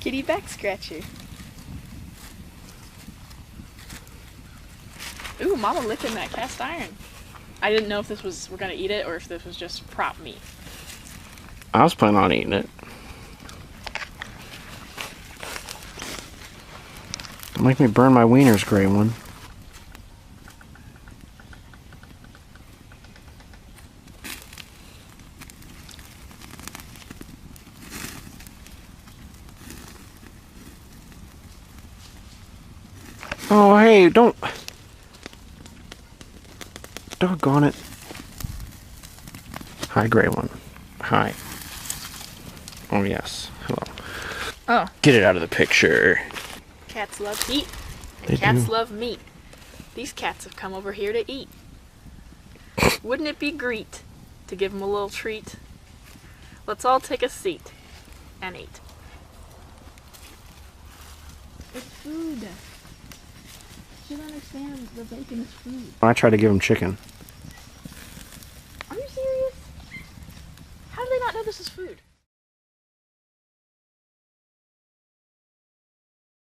kitty back scratcher. Ooh, Mama licking that cast iron. I didn't know if this was, we're gonna eat it or if this was just prop meat. I was planning on eating it. Don't make me burn my wieners, gray one. Oh, hey, don't. Doggone it. Hi, gray one. Hi. Oh, yes. Hello. Oh. Get it out of the picture. Cats love heat, and They cats do. love meat. These cats have come over here to eat. Wouldn't it be great to give them a little treat? Let's all take a seat and eat. It's food. You don't understand, the bacon is food. I tried to give him chicken. Are you serious? How do they not know this is food?